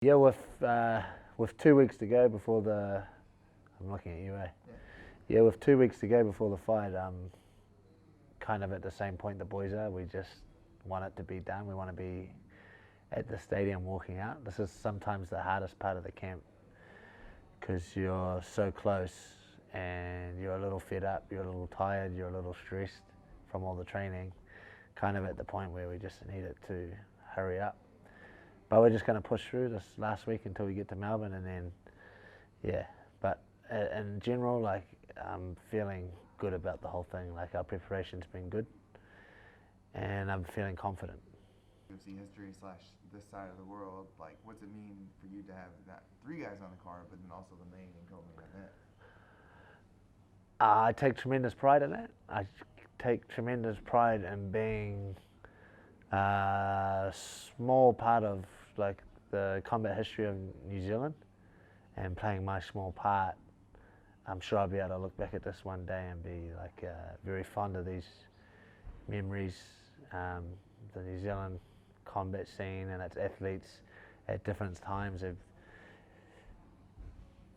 Yeah, with 2 weeks to go before the, I'm looking at you, eh? Yeah, with 2 weeks to go before the fight, kind of at the same point the boys are. We just want it to be done. We want to be at the stadium walking out. This is sometimes the hardest part of the camp because you're so close and you're a little fed up, you're a little tired, you're a little stressed from all the training. Kind of at the point where we just need it to hurry up. But we're just going to push through this last week until we get to Melbourne, and then, yeah. But in general, like, I'm feeling good about the whole thing. Like, our preparation's been good, and I'm feeling confident. UFC history / this side of the world, like, what's it mean for you to have that 3 guys on the card, but then also the main and co-main event? I take tremendous pride in that. I take tremendous pride in being a small part of like the combat history of New Zealand and playing my small part. I'm sure I'll be able to look back at this one day and be like very fond of these memories. The New Zealand combat scene and its athletes at different times have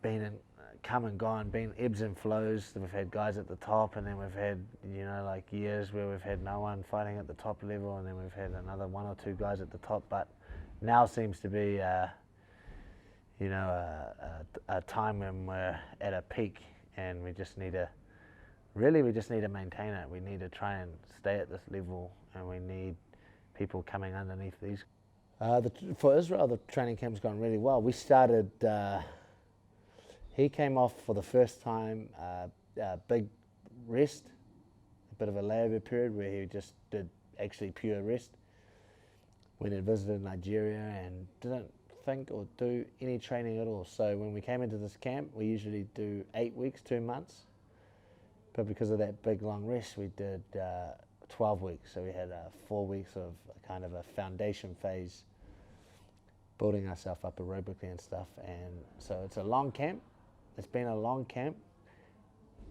been come and gone, been ebbs and flows. We've had guys at the top, and then we've had, you know, like years where we've had no one fighting at the top level, and then we've had another 1 or 2 guys at the top. But now seems to be, you know, a time when we're at a peak, and we just need to maintain it. We need to try and stay at this level, and we need people coming underneath these. For Israel, the training camp's gone really well. We started. He came off for the first time, big rest, a bit of a layover period where he just did actually pure rest. Went and visited Nigeria and didn't think or do any training at all. So when we came into this camp, we usually do 8 weeks, 2 months. But because of that big long rest, we did 12 weeks. So we had 4 weeks of kind of a foundation phase, building ourselves up aerobically and stuff. And so it's a long camp. It's been a long camp,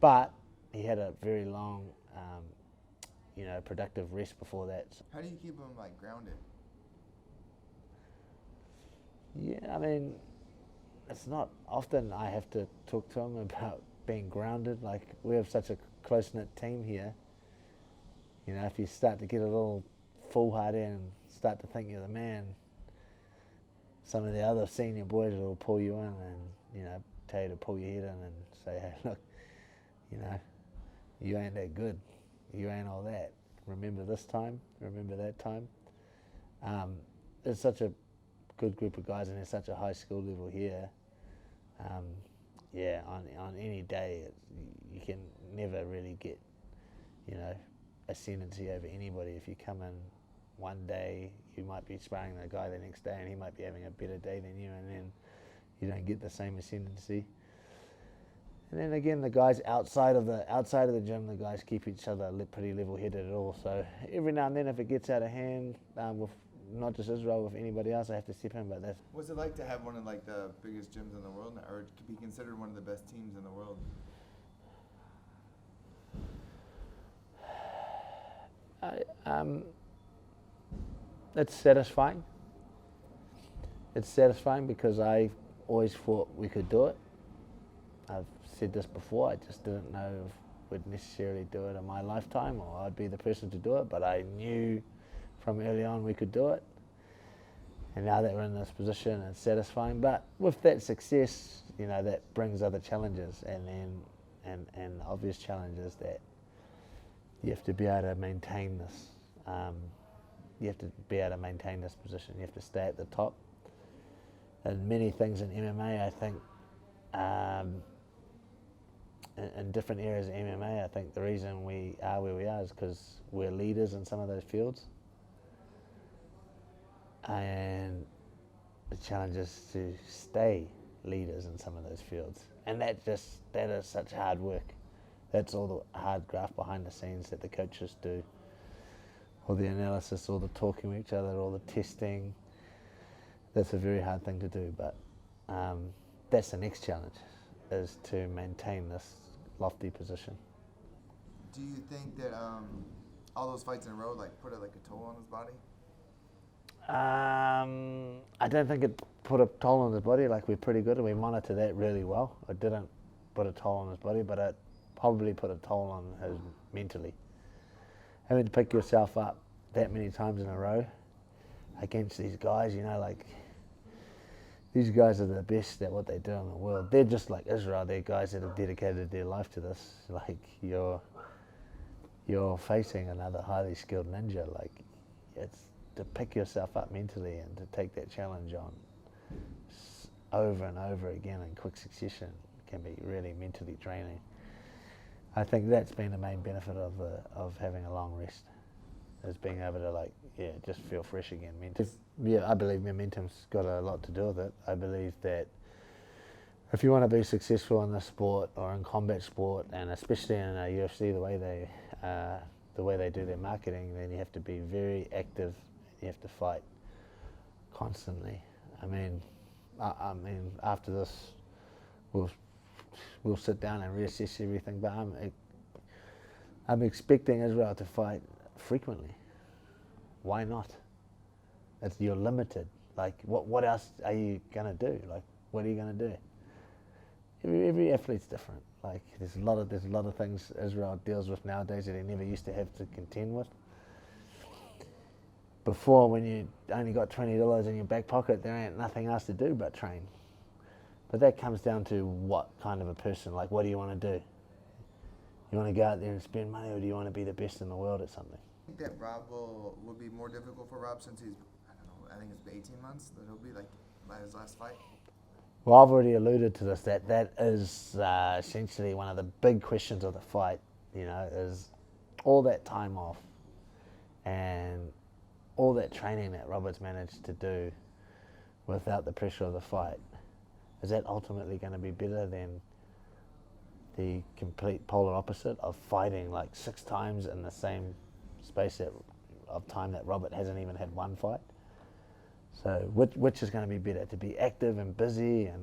but he had a very long, you know, productive rest before that. How do you keep him like grounded? Yeah, I mean, it's not often I have to talk to him about being grounded. Like, we have such a close-knit team here. You know, if you start to get a little foolhardy and start to think you're the man, some of the other senior boys will pull you in and, you know, tell you to pull your head in and say, hey, look, you know, you ain't that good. You ain't all that. Remember this time, remember that time. It's such a good group of guys, and there's such a high skill level here. Yeah, on any day, you can never really get, you know, ascendancy over anybody. If you come in one day, you might be sparring the guy the next day, and he might be having a better day than you, and then you don't get the same ascendancy. And then again, the guys outside of the gym, the guys keep each other pretty level-headed at all. So every now and then, if it gets out of hand, with not just Israel, with anybody else, I have to step in. But that's. What's it like to have one of like the biggest gyms in the world, or to be considered one of the best teams in the world? It's satisfying. It's satisfying because I always thought we could do it. I've said this before, I just didn't know if we'd necessarily do it in my lifetime or I'd be the person to do it, but I knew from early on we could do it. And now that we're in this position, it's satisfying. But with that success, you know, that brings other challenges and obvious challenges that you have to be able to maintain this. You have to be able to maintain this position. You have to stay at the top. And many things in MMA, I think, in different areas of MMA, I think the reason we are where we are is because we're leaders in some of those fields. And the challenge is to stay leaders in some of those fields. And that is such hard work. That's all the hard graft behind the scenes that the coaches do. All the analysis, all the talking with each other, all the testing. That's a very hard thing to do, but that's the next challenge, is to maintain this lofty position. Do you think that all those fights in a row like put like a toll on his body? I don't think it put a toll on his body. Like, we're pretty good and we monitor that really well. It didn't put a toll on his body, but it probably put a toll on his mentally. Having to pick yourself up that many times in a row against these guys, you know, like, these guys are the best at what they do in the world. They're just like Israel. They're guys that have dedicated their life to this. Like, you're facing another highly skilled ninja. Like, it's to pick yourself up mentally and to take that challenge on over and over again in quick succession can be really mentally draining. I think that's been the main benefit of having a long rest, is being able to, like, just feel fresh again. Yeah, I believe momentum's got a lot to do with it. I believe that if you want to be successful in this sport or in combat sport, and especially in UFC, the way they do their marketing, then you have to be very active. You have to fight constantly. I mean, after this, we'll sit down and reassess everything. But I'm expecting Israel to fight frequently. Why not? You're limited. Like, what else are you gonna do? Like, what are you gonna do? Every athlete's different. Like, there's a lot of things Israel deals with nowadays that he never used to have to contend with. Before, when you only got $20 in your back pocket, there ain't nothing else to do but train. But that comes down to what kind of a person. Like, what do you want to do? You want to go out there and spend money, or do you want to be the best in the world at something? I think that Rob will be more difficult for Rob since he's, I don't know, I think it's 18 months that he'll be, like, by his last fight. Well, I've already alluded to this, that is essentially one of the big questions of the fight, you know, is all that time off and all that training that Robert's managed to do without the pressure of the fight. Is that ultimately going to be better than the complete polar opposite of fighting like 6 times in the same space of time that Robert hasn't even had one fight? So which is going to be better, to be active and busy and,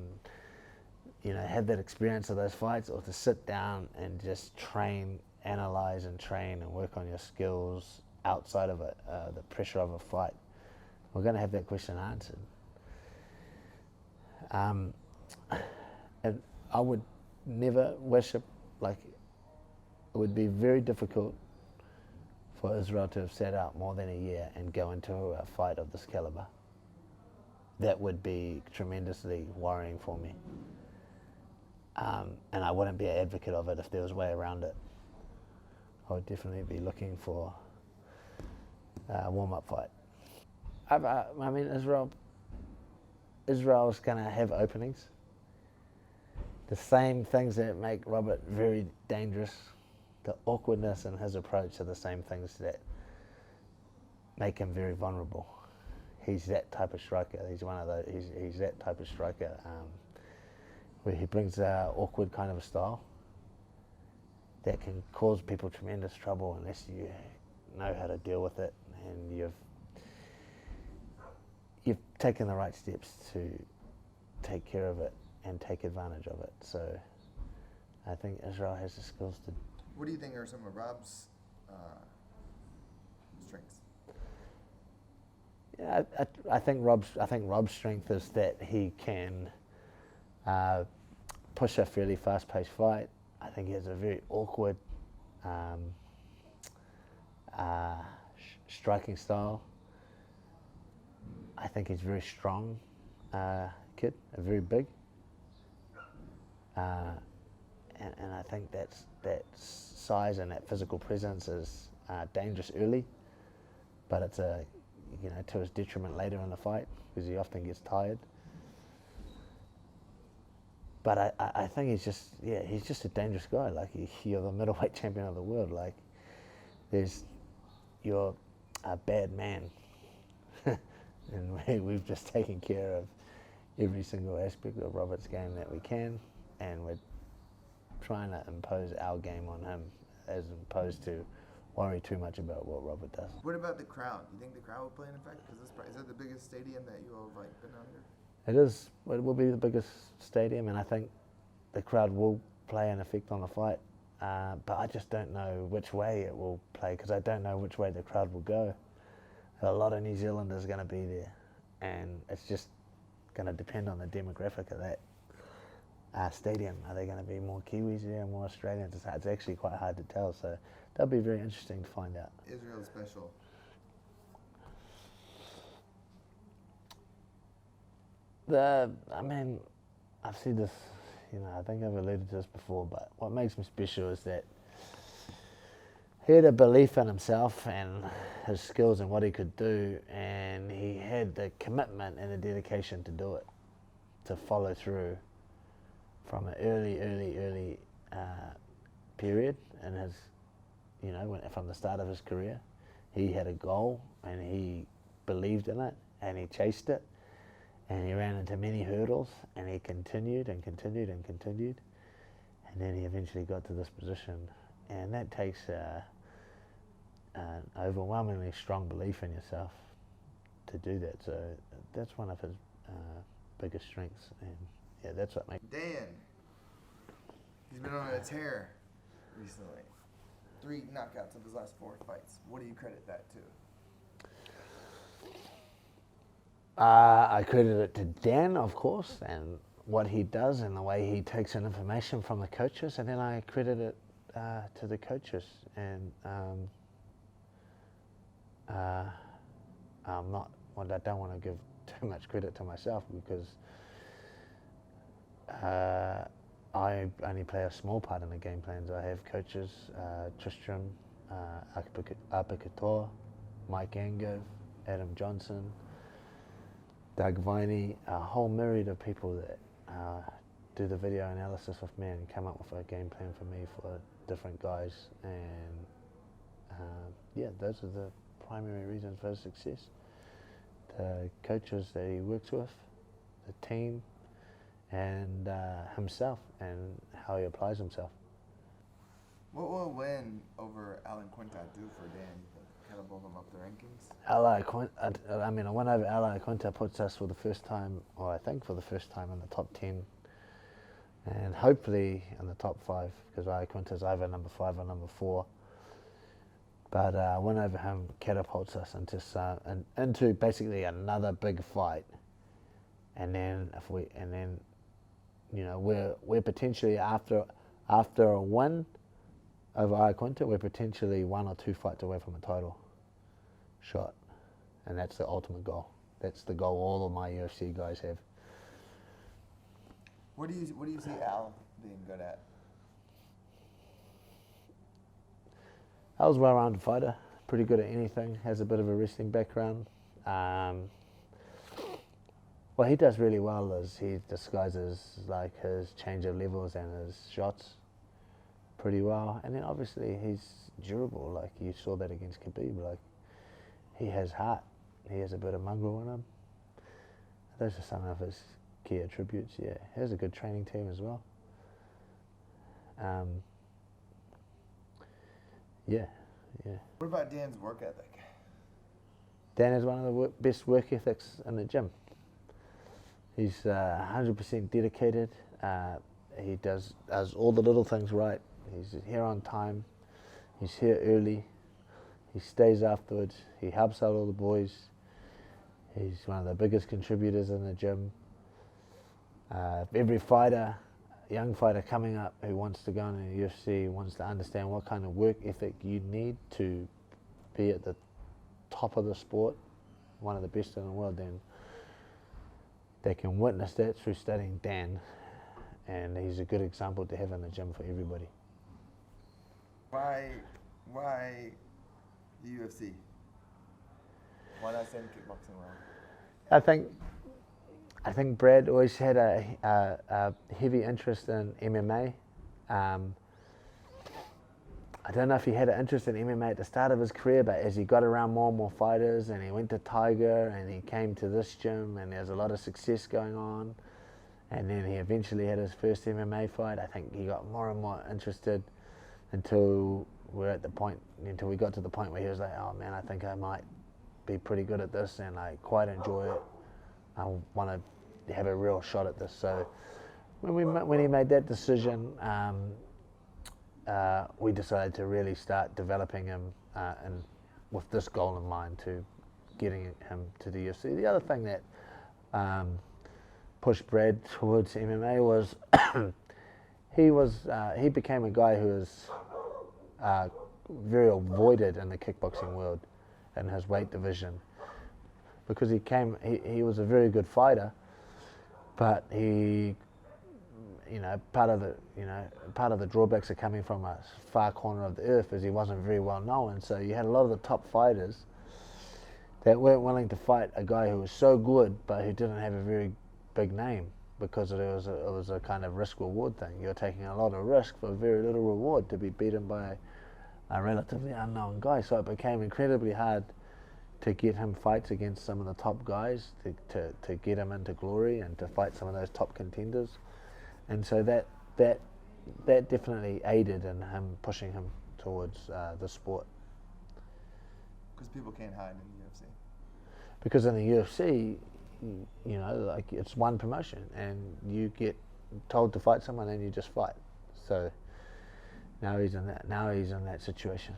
you know, have that experience of those fights, or to sit down and just train, analyze and train and work on your skills outside of it, the pressure of a fight? We're going to have that question answered. And I would never wish it, like, it would be very difficult for Israel to have sat out more than a year and go into a fight of this caliber. That would be tremendously worrying for me. And I wouldn't be an advocate of it if there was a way around it. I would definitely be looking for a warm-up fight. I mean, Israel's going to have openings. The same things that make Robert very dangerous, the awkwardness in his approach, are the same things that make him very vulnerable. He's that type of striker. He's one of those. He's that type of striker where he brings an awkward kind of a style that can cause people tremendous trouble unless you know how to deal with it and you've taken the right steps to take care of it and take advantage of it. So I think Israel has the skills to. What do you think are some of Rob's strengths? Yeah, I think Rob's strength is that he can push a fairly fast-paced fight. I think he has a very awkward striking style. I think he's a very strong kid, very big. And I think that size and that physical presence is dangerous early, but it's to his detriment later in the fight because he often gets tired. But I think he's just a dangerous guy. Like, you're the middleweight champion of the world. Like, you're a bad man, and we've just taken care of every single aspect of Robert's game that we can, and we're trying to impose our game on him as opposed to worry too much about what Robert does. What about the crowd? Do you think the crowd will play an effect? Is that the biggest stadium that you all have been under? It is. It will be the biggest stadium, and I think the crowd will play an effect on the fight. But I just don't know which way it will play because I don't know which way the crowd will go. a lot of New Zealanders going to be there, and it's just going to depend on the demographic of that stadium. Are there going to be more Kiwis there and more Australians? It's actually quite hard to tell, so that'll be very interesting to find out. Israel's special. I mean, I've said this, I think I've alluded to this before, but what makes him special is that he had a belief in himself and his skills and what he could do, and he had the commitment and the dedication to do it, to follow through from an early period in his, from the start of his career. He had a goal and he believed in it and he chased it. And he ran into many hurdles, and he continued and continued and continued, and then he eventually got to this position. And that takes an overwhelmingly strong belief in yourself to do that. So that's one of his biggest strengths, and yeah, that's what makes. Dan, he's been on a tear recently. 3 knockouts of his last 4 fights. What do you credit that to? I credit it to Dan, of course, and what he does and the way he takes in information from the coaches, and then I credit it to the coaches. And I don't want to give too much credit to myself because I only play a small part in the game plans. I have coaches, Tristram, Apakator, Mike Angove, Adam Johnson, Doug Viney, a whole myriad of people that do the video analysis with me and come up with a game plan for me for different guys. And those are the primary reasons for his success. The coaches that he works with, the team, and himself and how he applies himself. What will a win over Alan Quintat do for Dan? Kind of move him up the rankings? A win over Alan Quintat puts us for the first time, or I think for the first time, in the top 10, and hopefully in the top 5, because Alan Quintat's either number 5 or number 4. But a win over him catapults us into basically another big fight, and then we're potentially after a win over Iaquinta, we're potentially 1 or 2 fights away from a title shot, and that's the ultimate goal. That's the goal all of my UFC guys have. What do you see Al being good at? Al's a well-rounded fighter, pretty good at anything, has a bit of a wrestling background. What he does really well is he disguises like his change of levels and his shots pretty well, and then obviously he's durable. Like you saw that against Khabib. Like he has heart, he has a bit of mongrel in him. Those are some of his key attributes. Yeah, he has a good training team as well. Yeah. What about Dan's work ethic? Dan has one of the best work ethics in the gym. He's 100% dedicated. He does all the little things right. He's here on time. He's here early. He stays afterwards. He helps out all the boys. He's one of the biggest contributors in the gym. Every fighter, young fighter coming up who wants to go into the UFC, wants to understand what kind of work ethic you need to be at the top of the sport, one of the best in the world, then they can witness that through studying Dan, and he's a good example to have in the gym for everybody. Why the UFC? Why not send kickboxing around? I think Brad always had a heavy interest in MMA. I don't know if he had an interest in MMA at the start of his career, but as he got around more and more fighters, and he went to Tiger, and he came to this gym, and there's a lot of success going on, and then he eventually had his first MMA fight. I think he got more and more interested until we got to the point where he was like, oh man, I think I might be pretty good at this, and I quite enjoy it. I want to have a real shot at this. So when he made that decision, we decided to really start developing him and with this goal in mind, to getting him to the UFC. The other thing that pushed Brad towards MMA was he became a guy who was very avoided in the kickboxing world in his weight division, because he was a very good fighter, but he, part of the drawbacks of coming from a far corner of the earth is he wasn't very well known. So you had a lot of the top fighters that weren't willing to fight a guy who was so good but who didn't have a very big name, because it was a kind of risk-reward thing. You're taking a lot of risk for very little reward to be beaten by a relatively unknown guy. So it became incredibly hard to get him fights against some of the top guys, to get him into glory and to fight some of those top contenders. And so that definitely aided in him pushing him towards the sport. Because people can't hide in the UFC. Because in the UFC, it's one promotion, and you get told to fight someone and you just fight. So now he's in that situation.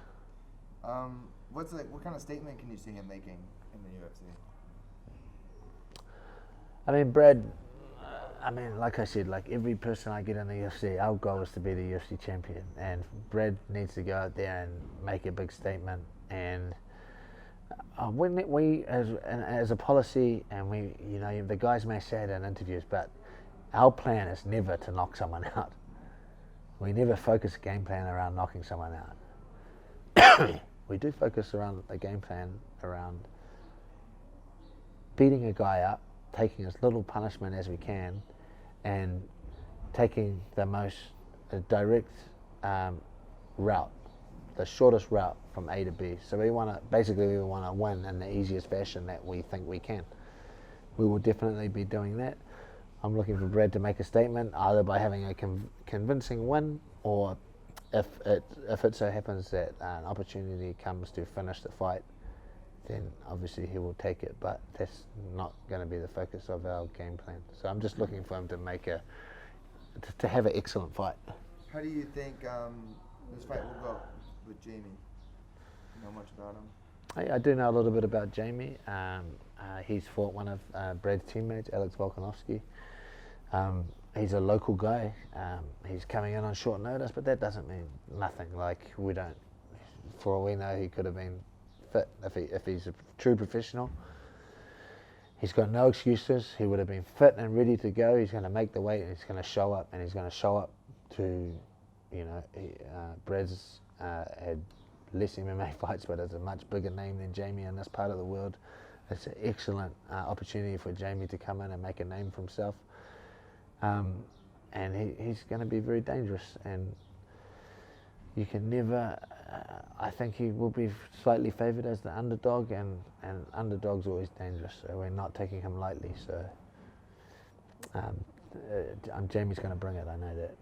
What kind of statement can you see him making in the UFC? I mean, Brad. Like I said, like every person I get in the UFC, our goal is to be the UFC champion, and Brad needs to go out there and make a big statement. And when we, as a policy, and we, the guys may say it in interviews, but our plan is never to knock someone out. We never focus a game plan around knocking someone out. We do focus around a game plan around beating a guy up, taking as little punishment as we can, and taking the most direct route, the shortest route from A to B. So we want to win in the easiest fashion that we think we can. We will definitely be doing that. I'm looking for Brad to make a statement, either by having a convincing win, or if it so happens that an opportunity comes to finish the fight, then obviously he will take it, but that's not going to be the focus of our game plan. So I'm just looking for him to have an excellent fight. How do you think this fight will go with Jamie? You know much about him? I do know a little bit about Jamie. He's fought one of Brad's teammates, Alex Volkanovski. He's a local guy. He's coming in on short notice, but that doesn't mean nothing. Like, we don't, for all we know, he could have been fit if he's a true professional. He's got no excuses. He would have been fit and ready to go. He's going to make the weight, and he's going to show up, and he's going to show up to, Brad's had less MMA fights, but it's a much bigger name than Jamie in this part of the world. It's an excellent opportunity for Jamie to come in and make a name for himself. And he's going to be very dangerous, and you can never, I think he will be slightly favoured as the underdog, and underdog's always dangerous, so we're not taking him lightly. So Jamie's going to bring it, I know that.